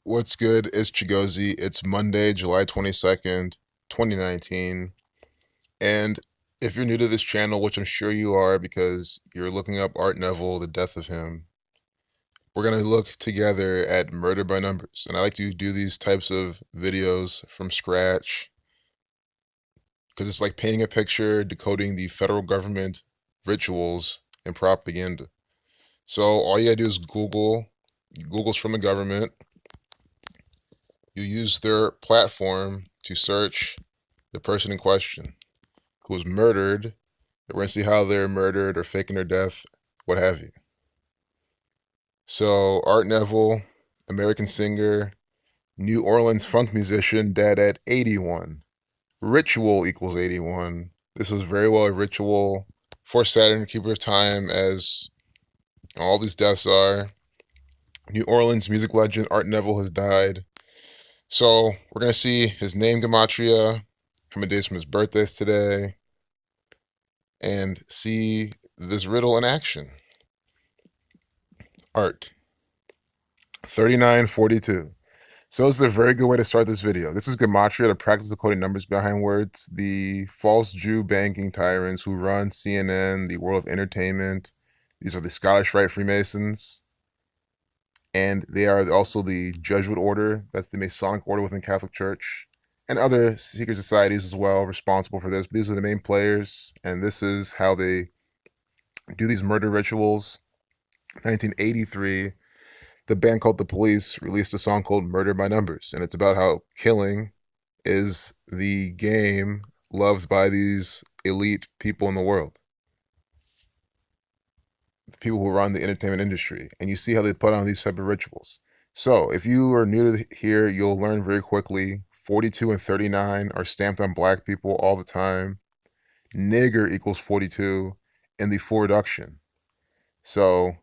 What's good? It's Chigozi. It's Monday, July 22nd, 2019. And if you're new to this channel, which I'm sure you are because you're looking up Art Neville, the death of him, we're going to look together at murder by numbers. And I like to do these types of videos from scratch because it's like painting a picture, decoding the federal government rituals and propaganda. So all you gotta do is Google's from the government. You use their platform to search the person in question who was murdered. We're going to see how they're murdered or faking their death, what have you. So, Art Neville, American singer, New Orleans funk musician, dead at 81. Ritual equals 81. This was very well a ritual for Saturn, keeper of time, as all these deaths are. New Orleans music legend Art Neville has died. So, we're going to see his name, gematria, how many days from his birthday is today, and see this riddle in action. Art. 3942. So this is a very good way to start this video. This is gematria, the practice of coding numbers behind words. The false Jew banking tyrants who run CNN, the world of entertainment. These are the Scottish Rite Freemasons. And they are also the Jesuit order. That's the Masonic order within Catholic Church. And other secret societies as well responsible for this. But these are the main players. And this is how they do these murder rituals. 1983, the band called The Police released a song called Murder by Numbers, and it's about how killing is the game loved by these elite people in the world, the people who run the entertainment industry, and you see how they put on these type of rituals. So if you are new to here, you'll learn very quickly 42 and 39 are stamped on black people all the time. Nigger equals 42 in the full reduction. So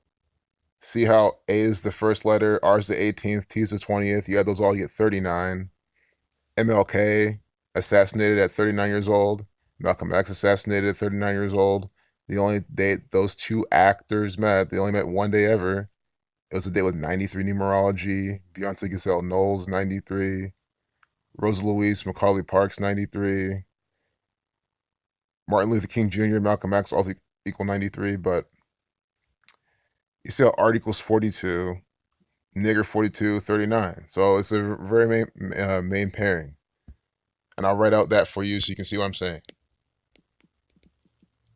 see how A is the first letter, R is the 18th, T is the 20th. You add those all, you get 39. MLK assassinated at 39 years old. Malcolm X assassinated at 39 years old. The only date those two actors met, they only met one day ever. It was a day with 93 numerology. Beyonce Giselle Knowles, 93. Rosa Louise Macaulay Parks, 93. Martin Luther King Jr., Malcolm X, all equal 93, but you see how Art equals 42, Nigger 42, 39. So it's a very main pairing. And I'll write out that for you so you can see what I'm saying.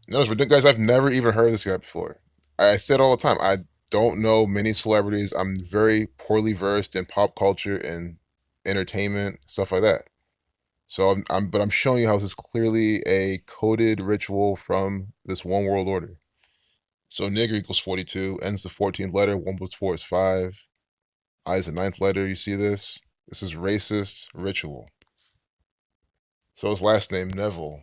Notice, guys, I've never even heard of this guy before. I say it all the time. I don't know many celebrities. I'm very poorly versed in pop culture and entertainment, stuff like that. So I'm showing you how this is clearly a coded ritual from this one world order. So nigger equals 42, ends the 14th letter, 1 plus 4 is 5. I is the 9th letter, you see this? This is racist ritual. So his last name, Neville.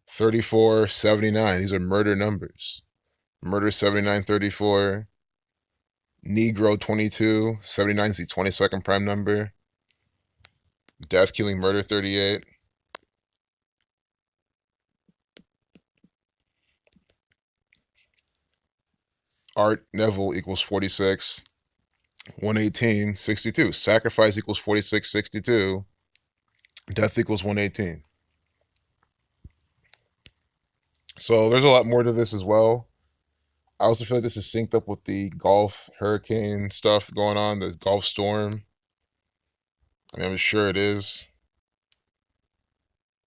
$34, $79, these are murder numbers. Murder 79, 34. Negro 22, 79 is the 22nd prime number. Death, killing, murder 38. Art Neville equals 46. 118, 62. Sacrifice equals 46, 62. Death equals 118. So there's a lot more to this as well. I also feel like this is synced up with the Gulf hurricane stuff going on, the Gulf storm. I mean, I'm sure it is.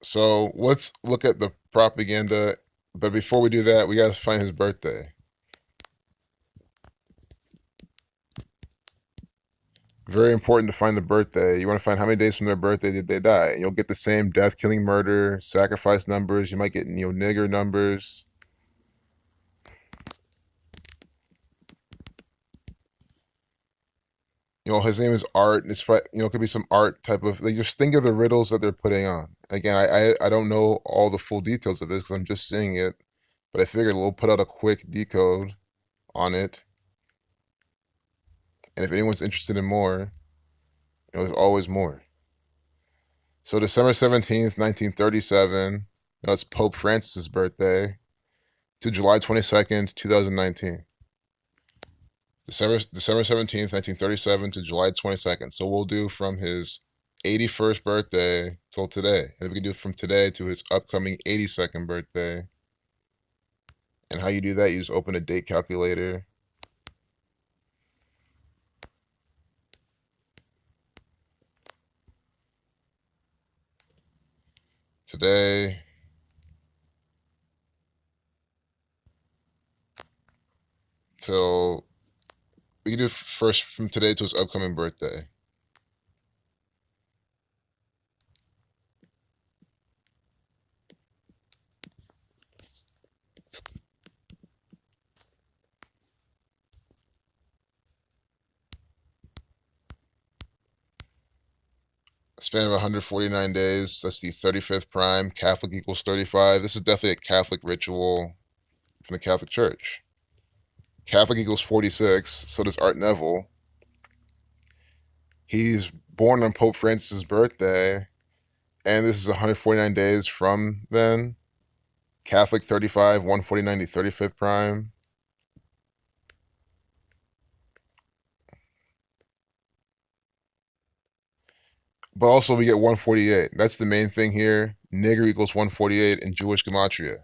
So let's look at the propaganda. But before we do that, we got to find his birthday. Very important to find the birthday. You want to find how many days from their birthday did they die. And you'll get the same death, killing, murder, sacrifice numbers. You might get, nigger numbers. His name is Art. It's it could be some art type of, like, just think of the riddles that they're putting on. Again, I don't know all the full details of this because I'm just seeing it, but I figured we'll put out a quick decode on it. And if anyone's interested in more, there's always more. So December 17th, 1937, it's Pope Francis's birthday. to July 22nd, 2019. December 17th, 1937 to July 22nd. So we'll do from his 81st birthday till today. And then we can do from today to his upcoming 82nd birthday. And how you do that, you just open a date calculator. Today till, we can do first from today to his upcoming birthday. Span of 149 days. That's the 35th prime. Catholic equals 35. This is definitely a Catholic ritual from the Catholic Church. Catholic equals 46. So does Art Neville. He's born on Pope Francis's birthday, and this is 149 days from then. Catholic 35, 149 to 35th prime. But also we get 148. That's the main thing here. Nigger equals 148 in Jewish gematria.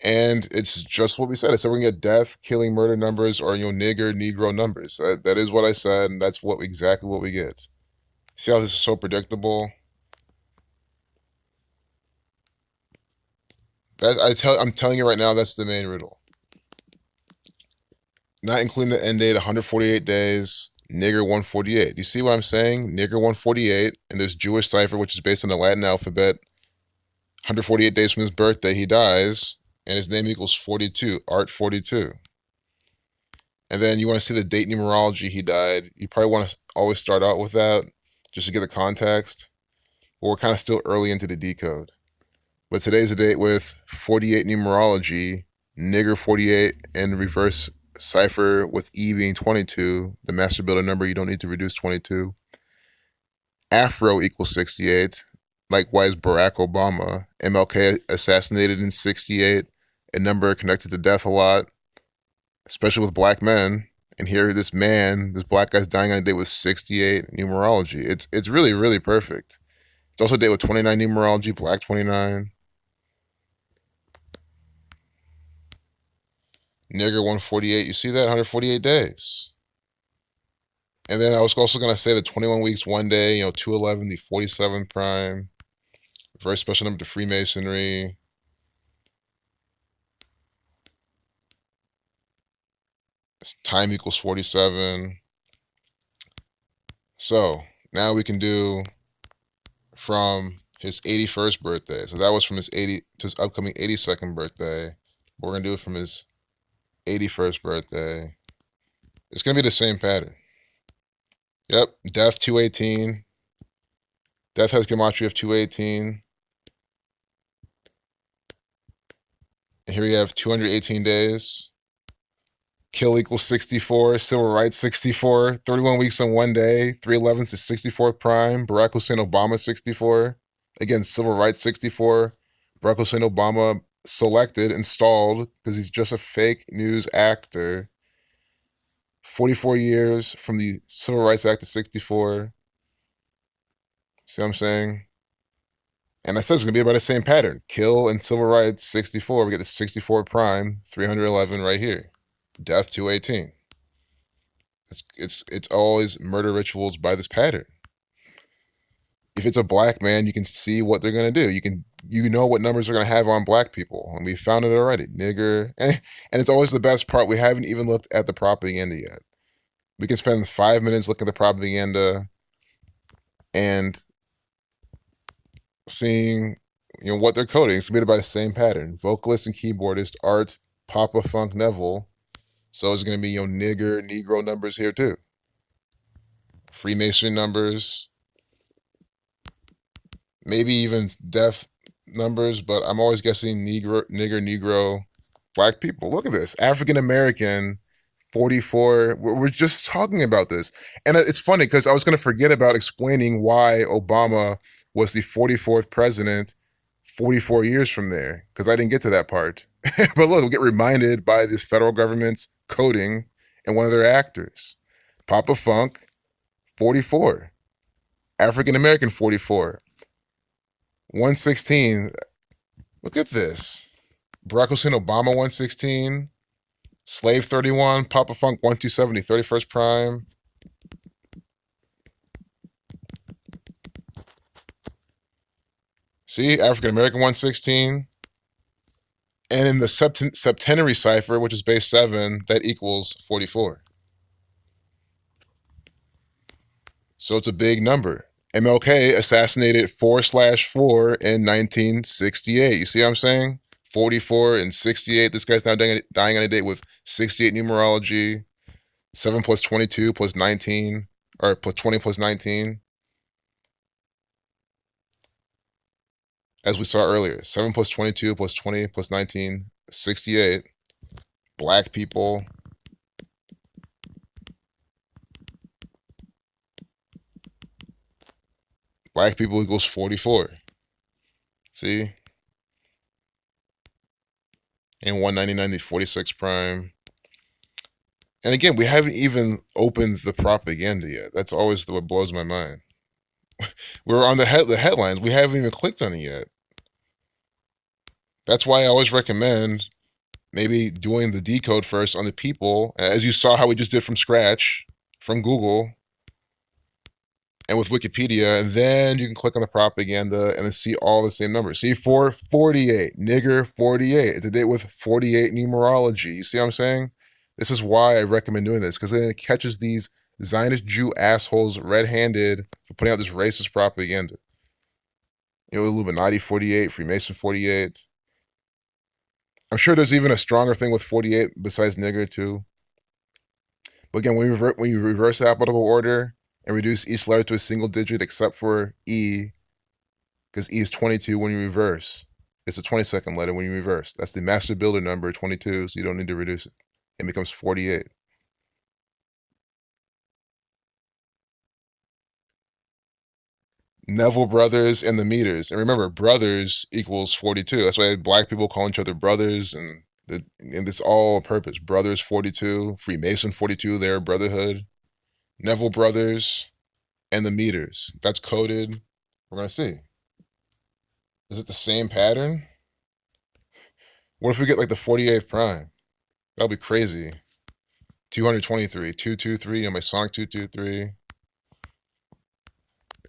And it's just what we said. I said we're gonna get death, killing, murder numbers, or nigger, negro numbers. That is what I said, and that's exactly what we get. See how this is so predictable? I'm telling you right now, that's the main riddle. Not including the end date, 148 days, nigger 148. Do you see what I'm saying? Nigger 148, and there's Jewish cipher, which is based on the Latin alphabet. 148 days from his birthday, he dies, and his name equals 42, Art 42. And then you want to see the date numerology he died. You probably want to always start out with that, just to get the context. But we're kind of still early into the decode. But today's the date with 48 numerology, nigger 48, and reverse cipher with E being 22, the master builder number you don't need to reduce 22. Afro equals 68. Likewise, Barack Obama. MLK assassinated in 68, a number connected to death a lot, especially with black men. And here this black guy's dying on a date with 68 numerology. It's really, really perfect. It's also a date with 29 numerology, black 29. Nigger 148, you see that? 148 days. And then I was also going to say the 21 weeks, 1 day, 211, the 47th prime. Very special number to Freemasonry. Time equals 47. So now we can do from his 81st birthday. So that was from his upcoming 82nd birthday. We're going to do it from his 81st birthday. It's going to be the same pattern. Yep, death 218. Death has gematria of 218. And here we have 218 days. Kill equals 64. Civil rights 64. 31 weeks on 1 day. 3/11 to 64th prime. Barack Hussein Obama 64. Again, civil rights 64. Barack Hussein Obama selected, installed, because he's just a fake news actor. 44 years from the Civil Rights Act of 64. See what I'm saying? And I said it's going to be about the same pattern. Kill and civil rights 64. We get the 64 prime, 311 right here. Death 218. It's always murder rituals by this pattern. If it's a black man, you can see what they're going to do. You know what numbers they're going to have on black people. And we found it already. Nigger. And it's always the best part. We haven't even looked at the propaganda yet. We can spend 5 minutes looking at the propaganda and seeing what they're coding. It's submitted by the same pattern. Vocalist and keyboardist Art Papa Funk Neville. So it's going to be nigger, negro numbers here too. Freemason numbers. Maybe even death numbers, but I'm always guessing nigger, negro, black people. Look at this. African American 44. We're just talking about this. And it's funny because I was going to forget about explaining why Obama was the 44th president 44 years from there because I didn't get to that part. But look, we'll get reminded by the federal government's coding and one of their actors. Papa Funk, 44. African American, 44. 116. Look at this. Barack Hussein Obama, 116. Slave, 31. Papa Funk, 1270. 31st Prime. See, African American, 116. And in the septenary cipher, which is base 7, that equals 44. So it's a big number. MLK assassinated 4/4 in 1968. You see what I'm saying? 44 and 68. This guy's now dying on a date with 68 numerology. 7 plus 22 plus 19, or plus 20 plus 19. As we saw earlier, 7 plus 22 plus 20 plus 19, 68. Black people. Black people equals 44. See? And 199, the 46 prime. And again, we haven't even opened the propaganda yet. That's always what blows my mind. We're on the headlines. We haven't even clicked on it yet. That's why I always recommend maybe doing the decode first on the people, as you saw how we just did from scratch, from Google, and with Wikipedia, and then you can click on the propaganda and then see all the same numbers. See, 448, nigger 48. It's a date with 48 numerology. You see what I'm saying? This is why I recommend doing this, because then it catches these Zionist Jew assholes red-handed for putting out this racist propaganda. You know, Illuminati 48, Freemason 48. I'm sure there's even a stronger thing with 48 besides nigger too. But again, when you reverse the alphabetical order and reduce each letter to a single digit except for E, because E is 22 when you reverse. It's a 22nd letter when you reverse. That's the master builder number, 22, so you don't need to reduce it. It becomes 48. Neville brothers and the meters. And remember, brothers equals 42. That's why black people call each other brothers, and it's all on purpose. Brothers 42, Freemason 42, their brotherhood. Neville brothers and the meters. That's coded. We're going to see. Is it the same pattern? What if we get like the 48th prime? That'll be crazy. 223, 223, you know, Masonic 223.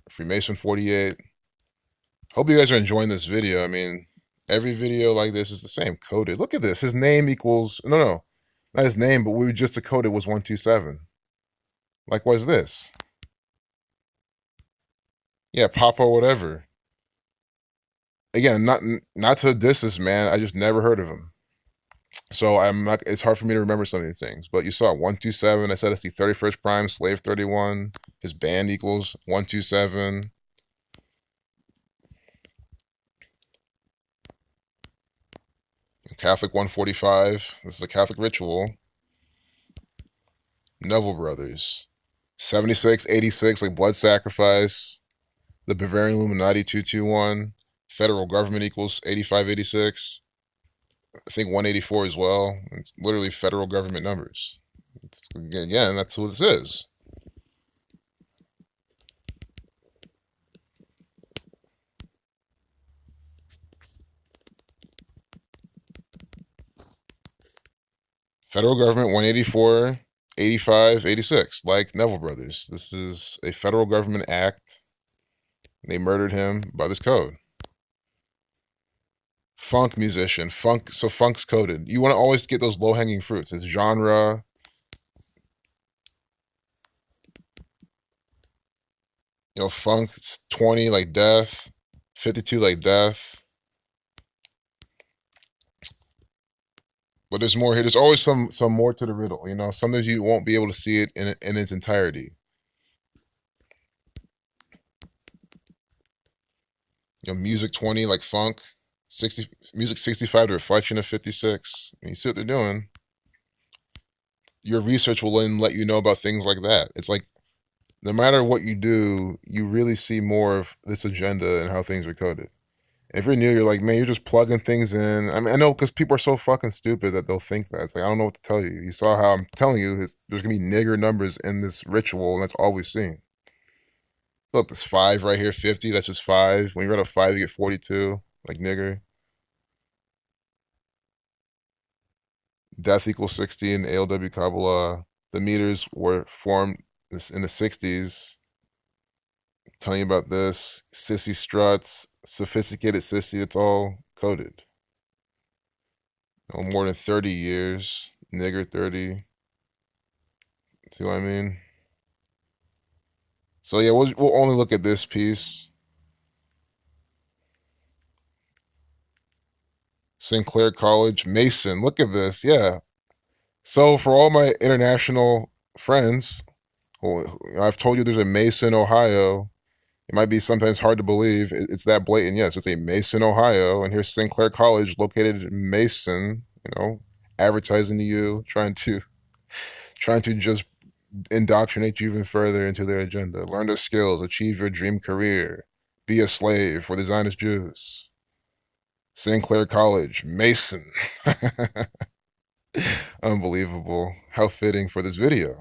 Freemason 48. Hope you guys are enjoying this video. I mean, every video like this is the same, coded. Look at this. His name equals, no, not his name, but we just decoded was 127. Likewise this. Yeah, Papa whatever. Again, not to diss this man, I just never heard of him. So it's hard for me to remember some of these things. But you saw 127, I said it's the 31st prime, slave 31. His band equals 127. Catholic 145. This is a Catholic ritual. Neville brothers. 76, 86, like blood sacrifice. The Bavarian Illuminati 221. Federal government equals 85, 86. I think 184 as well. It's literally federal government numbers. Again, that's who this is. Federal government 184, 85, 86, like Neville brothers. This is a federal government act. They murdered him by this code. Funk musician. So funk's coded. You want to always get those low-hanging fruits. It's genre. You know, funk, it's 20 like death, 52 like death. But there's more here. There's always some more to the riddle. You know, sometimes you won't be able to see it in its entirety. You know, music 20 like funk, 60 music 65 the reflection of 56. And you see what they're doing. Your research will then let you know about things like that. It's like no matter what you do, you really see more of this agenda and how things are coded. If you're new, you're like, man, you're just plugging things in. I mean, I know because people are so fucking stupid that they'll think that. It's like, I don't know what to tell you. You saw how I'm telling you there's going to be nigger numbers in this ritual, and that's all we've seen. Look, this 5 right here, 50, that's just 5. When you run a 5, you get 42, like nigger. Death equals 60 in ALW Kabbalah. The meters were formed in the 60s. Telling you about this. Sissy struts, sophisticated sissy, it's all coded. No more than 30 years. Nigger 30. See what I mean? So yeah, we'll only look at this piece. Sinclair College, Mason. Look at this. Yeah. So for all my international friends, well, I've told you there's a Mason, Ohio. It might be sometimes hard to believe. It's that blatant. Yes, it's a Mason, Ohio, and here's Sinclair College located in Mason. Advertising to you, trying to just indoctrinate you even further into their agenda. Learn their skills, achieve your dream career, be a slave for the Zionist Jews. Sinclair College, Mason. Unbelievable. How fitting for this video.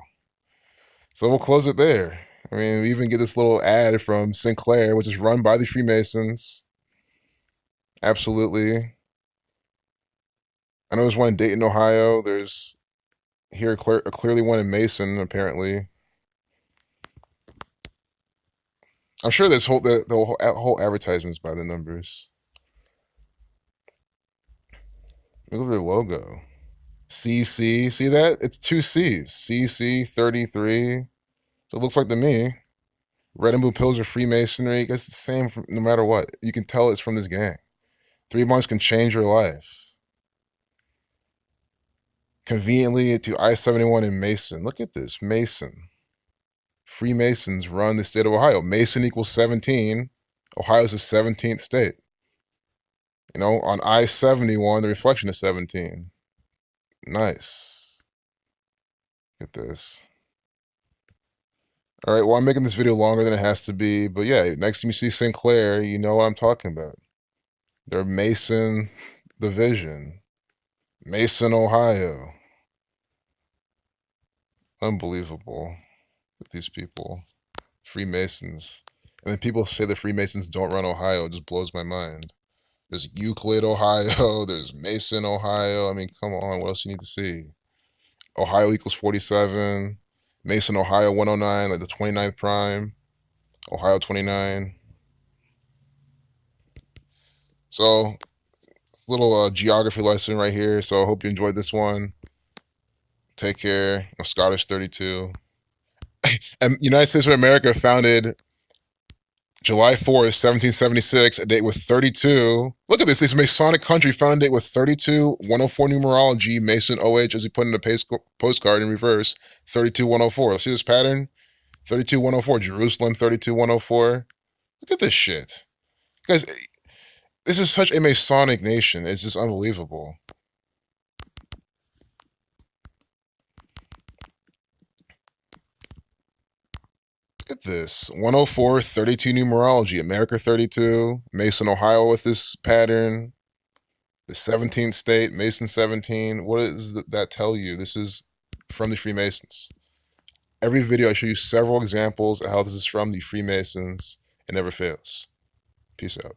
So we'll close it there. I mean, we even get this little ad from Sinclair, which is run by the Freemasons. Absolutely. I know there's one in Dayton, Ohio. There's here clearly one in Mason, apparently. I'm sure this whole advertisement's by the numbers. Look at their logo. CC, see that? It's 2 C's. CC 33. So it looks like to me. Red and blue pills are Freemasonry. It's the same no matter what. You can tell it's from this gang. 3 months can change your life. Conveniently to I-71 in Mason. Look at this. Mason. Freemasons run the state of Ohio. Mason equals 17. Ohio's the 17th state. On I-71, the reflection is 17. Nice. Look at this. All right, well, I'm making this video longer than it has to be. But yeah, next time you see Sinclair, you know what I'm talking about. They're Mason Division. Mason, Ohio. Unbelievable with these people. Freemasons. And then people say the Freemasons don't run Ohio. It just blows my mind. There's Euclid, Ohio. There's Mason, Ohio. I mean, come on. What else you need to see? Ohio equals 47. Mason, Ohio 109, like the 29th prime. Ohio 29. So, little geography lesson right here. So I hope you enjoyed this one. Take care. I'm Scottish 32. And United States of America founded July 4th, 1776, a date with 32. Look at this. This Masonic country founded a date with 32, 104 numerology, Mason OH, as he put in the postcard in reverse, 32, 104. See this pattern? 32, 104. Jerusalem, 32, 104. Look at this shit. Guys, this is such a Masonic nation. It's just unbelievable. Look at this. 104, 32 numerology. America 32. Mason, Ohio with this pattern. The 17th state, Mason 17. What does that tell you? This is from the Freemasons. Every video I show you several examples of how this is from the Freemasons. It never fails. Peace out.